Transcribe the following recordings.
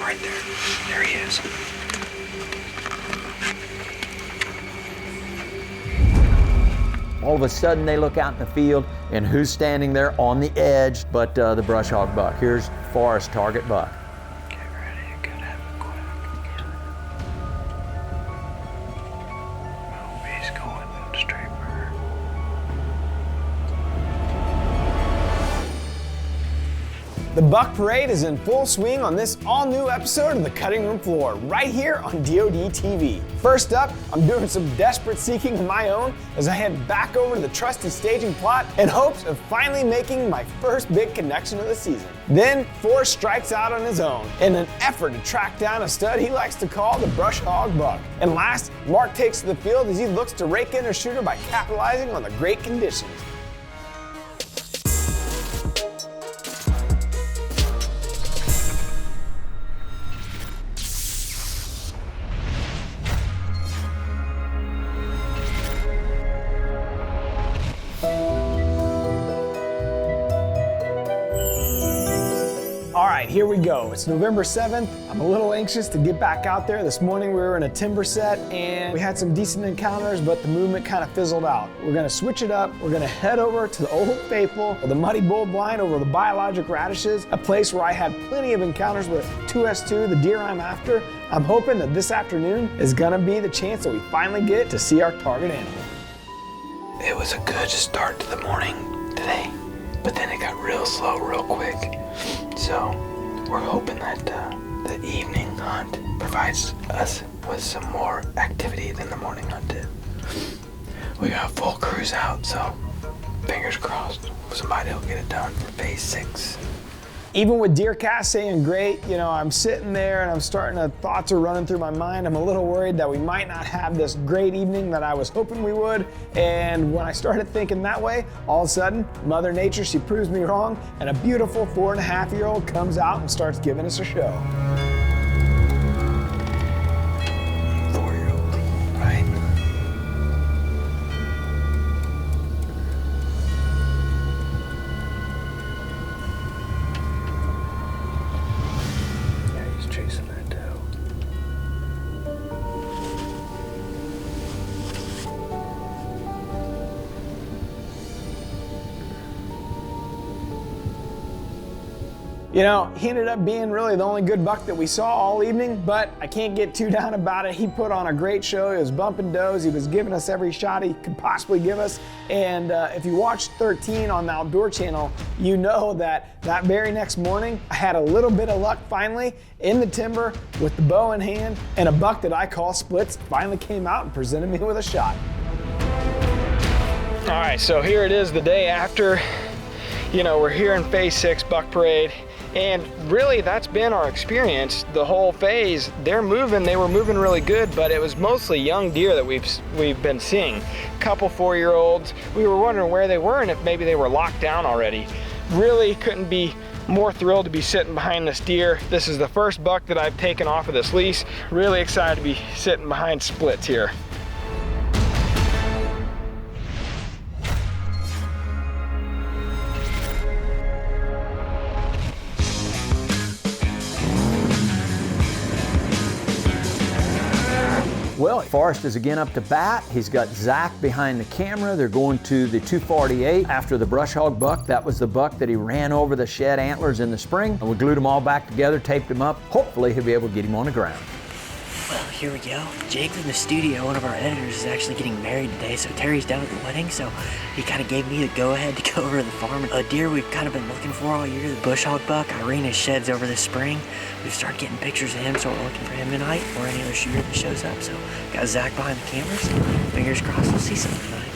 right there. There he is. All of a sudden they look out in the field, and who's standing there on the edge but the brush hog buck. Here's Forrest target buck. Get ready, you could have a quick. Oh, he's going straight for her. The Buck Parade is in full swing on this all-new episode of The Cutting Room Floor, right here on DoD TV. First up, I'm doing some desperate seeking of my own as I head back over to the trusty staging plot in hopes of finally making my first big connection of the season. Then, Forrest strikes out on his own in an effort to track down a stud he likes to call the brush hog buck. And last, Mark takes to the field as he looks to rake in a shooter by capitalizing on the great conditions. All right, here we go. It's November 7th. I'm a little anxious to get back out there. This morning we were in a timber set and we had some decent encounters, but the movement kind of fizzled out. We're gonna switch it up. We're gonna head over to the Old Faithful, or the Muddy Bull Blind over the biologic radishes, a place where I had plenty of encounters with 2S2, the deer I'm after. I'm hoping that this afternoon is gonna be the chance that we finally get to see our target animal. It was a good start to the morning today, but then it got real slow real quick. So we're hoping that the evening hunt provides us with some more activity than the morning hunt did. We got a full cruise out, so fingers crossed somebody will get it done for phase 6. Even with DeerCast saying great, you know, I'm sitting there and I'm starting to, thoughts are running through my mind. I'm a little worried that we might not have this great evening that I was hoping we would. And when I started thinking that way, all of a sudden, Mother Nature, she proves me wrong, and a beautiful 4.5-year-old comes out and starts giving us a show. 4-year-old, right? Chasing that doe. You know, he ended up being really the only good buck that we saw all evening, but I can't get too down about it. He put on a great show. He was bumping does. He was giving us every shot he could possibly give us. And if you watched 13 on the Outdoor Channel, you know that that very next morning, I had a little bit of luck finally in the timber with the bow in hand, and a buck that I call Splits finally came out and presented me with a shot. All right, so here it is the day after. You know, we're here in phase 6 Buck Parade. And really, that's been our experience the whole phase. They were moving really good, but it was mostly young deer that we've been seeing. Couple 4-year-olds. We were wondering where they were and if maybe they were locked down already. Really couldn't be more thrilled to be sitting behind this deer. This is the first buck that I've taken off of this lease. Really excited to be sitting behind Splits here. Well, Forrest is again up to bat. He's got Zach behind the camera. They're going to the 248 after the brush hog buck. That was the buck that he ran over the shed antlers in the spring. And we glued them all back together, taped him up. Hopefully he'll be able to get him on the ground. Well, here we go. Jake from the studio, one of our editors, is actually getting married today, so Terry's down at the wedding, so he kind of gave me the go-ahead to go over to the farm. A deer we've kind of been looking for all year, the bush hog buck. I ran his sheds over this spring. We've started getting pictures of him, so we're looking for him tonight, or any other shooter that shows up. So got Zach behind the cameras. Fingers crossed we'll see something tonight.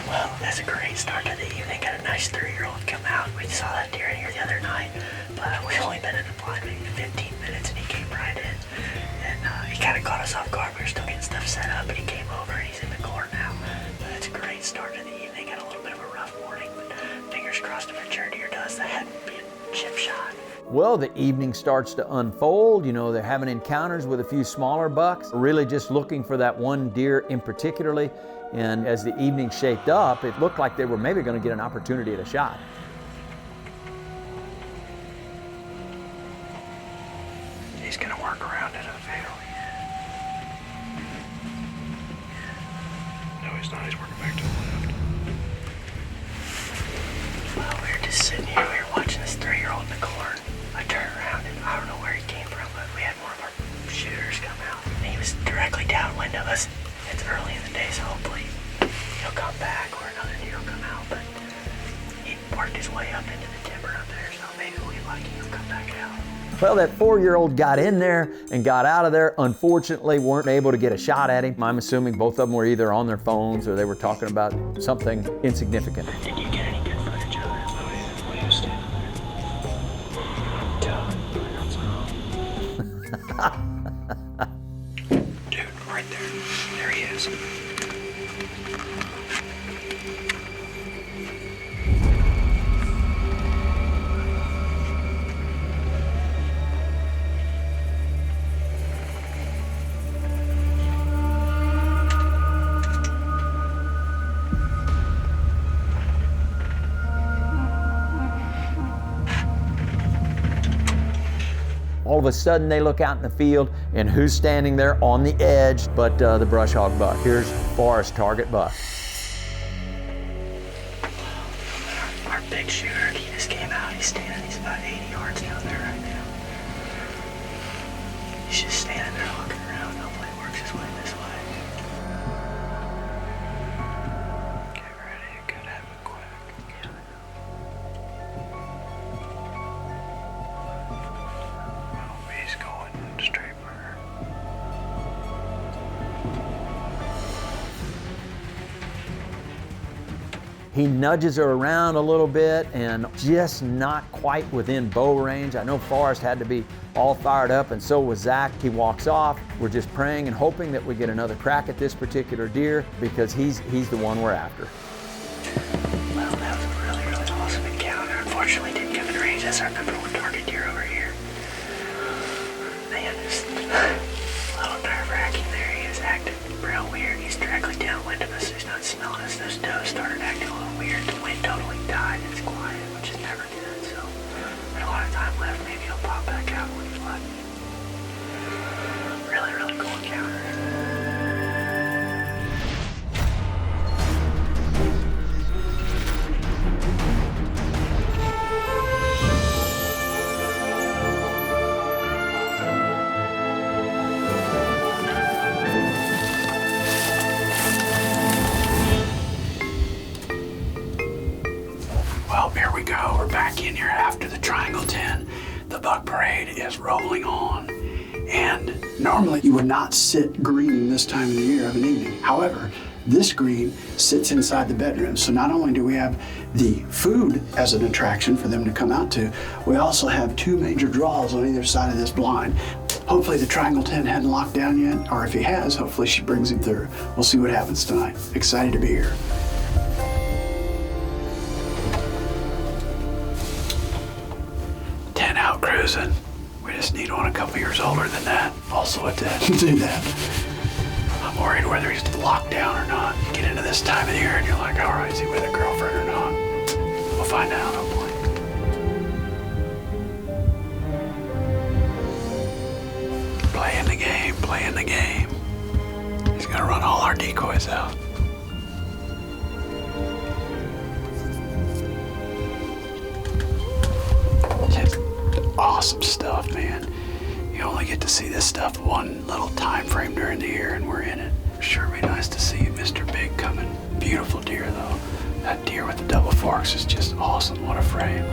Well, that's a great start to the evening. Got a nice 3-year-old come out. We saw that deer in here the other night, but we've only been in the blind maybe 15 minutes, and he came right in. And he kind of caught us off guard. We were still getting stuff set up, but he came over and he's in the core now. But it's a great start to the evening. Had a little bit of a rough morning, but fingers crossed if a deer does, that hadn't been chip shot. Well, the evening starts to unfold. You know, they're having encounters with a few smaller bucks, really just looking for that one deer in particularly. And as the evening shaped up, it looked like they were maybe going to get an opportunity at a shot. He's going to work around it unfavorably. No, he's not. He's working back to the left. Well, we were just sitting here, we were watching this 3-year-old in the corn. I turned around and I don't know where he came from, but we had one of our shooters come out. And he was directly downwind of us. It's early in the day, so hopefully he'll come back or another deer will come out. But he worked his way up into the timber up there, so maybe we'll be lucky he'll come back out. Well, that 4-year-old got in there and got out of there. Unfortunately, weren't able to get a shot at him. I'm assuming both of them were either on their phones or they were talking about something insignificant. Did you get any good footage of it? Oh, yeah. Well, he was standing there. Dude, right there. There he is. All of a sudden they look out in the field and who's standing there on the edge but the brush hog buck. Here's Forrest target buck. Our big shooter, he just came out. He's standing, he's about 80 yards down there right now. He's just standing there looking around. Hopefully he works his way this way. Get ready. It could happen quick. He's going straight for her. He nudges her around a little bit and just not quite within bow range. I know Forrest had to be all fired up and so was Zach. He walks off. We're just praying and hoping that we get another crack at this particular deer because he's the one we're after. Well, that was a really, really awesome encounter. Unfortunately, didn't come in range. That's our number one target deer over here. Man, just a little nerve-wracking there. He is acting real weird. He's directly downwind of us. He's not smelling us. Those does started acting a little weird. The wind totally died. It's quiet, which is never good. So, with a lot of time left, maybe he'll pop back out when he's lucky. Really, really cool encounter. Well, here we go. We're back in here after the Triangle 10. The buck parade is rolling on. And normally you would not sit green this time of the year of an evening. However, this green sits inside the bedroom. So not only do we have the food as an attraction for them to come out to, we also have 2 major draws on either side of this blind. Hopefully the Triangle 10 hadn't locked down yet, or if he has, hopefully she brings him through. We'll see what happens tonight. Excited to be here. 10 out cruising. We just need one a couple years older than that. Also a 10 do that. I'm worried whether he's locked down or not. You get into this time of the year and you're like, all right, is he with a girlfriend or not? We'll find out, hopefully. Playing the game, playing the game. He's gonna run all our decoys out. Just awesome stuff, man. You only get to see this stuff one little time frame during the year and we're in it. Sure be nice to see you, Mr. Big, coming. Beautiful deer though. That deer with the double forks is just awesome. What a frame.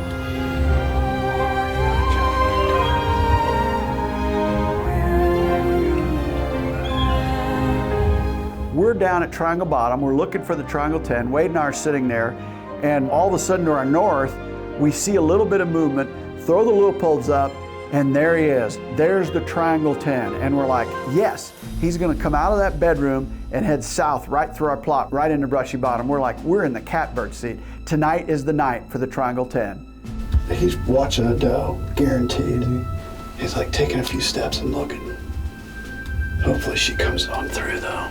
We're down at Triangle Bottom. We're looking for the Triangle 10. Wade and I are sitting there, and all of a sudden to our north, we see a little bit of movement, throw the Leopolds up, and there he is. There's the Triangle 10. And we're like, yes, he's gonna come out of that bedroom and head south right through our plot, right into Brushy Bottom. We're like, we're in the catbird seat. Tonight is the night for the Triangle 10. He's watching a doe, guaranteed. He's like taking a few steps and looking. Hopefully she comes on through though.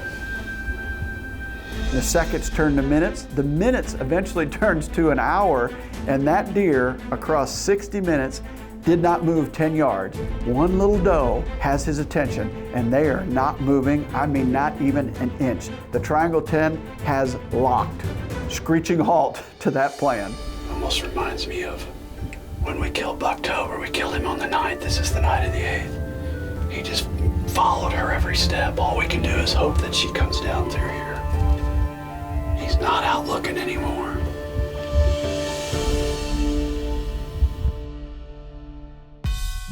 The seconds turn to minutes. The minutes eventually turns to an hour, and that deer across 60 minutes did not move 10 yards. One little doe has his attention, and they are not moving, I mean not even an inch. The Triangle 10 has locked. Screeching halt to that plan. Almost reminds me of when we killed Bucktober. We killed him on the 9th. This is the night of the 8th. He just followed her every step. All we can do is hope that she comes down through here. He's not out looking anymore.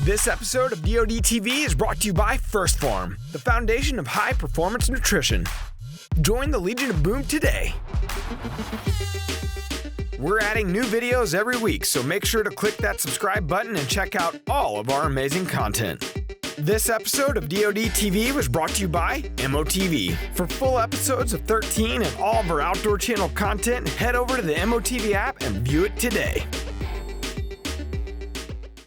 This episode of DoD TV is brought to you by First Farm, the foundation of high-performance nutrition. Join the Legion of Boom today. We're adding new videos every week, so make sure to click that subscribe button and check out all of our amazing content. This episode of DoD TV was brought to you by MOTV. For full episodes of 13 and all of our Outdoor Channel content, head over to the MOTV app and view it today.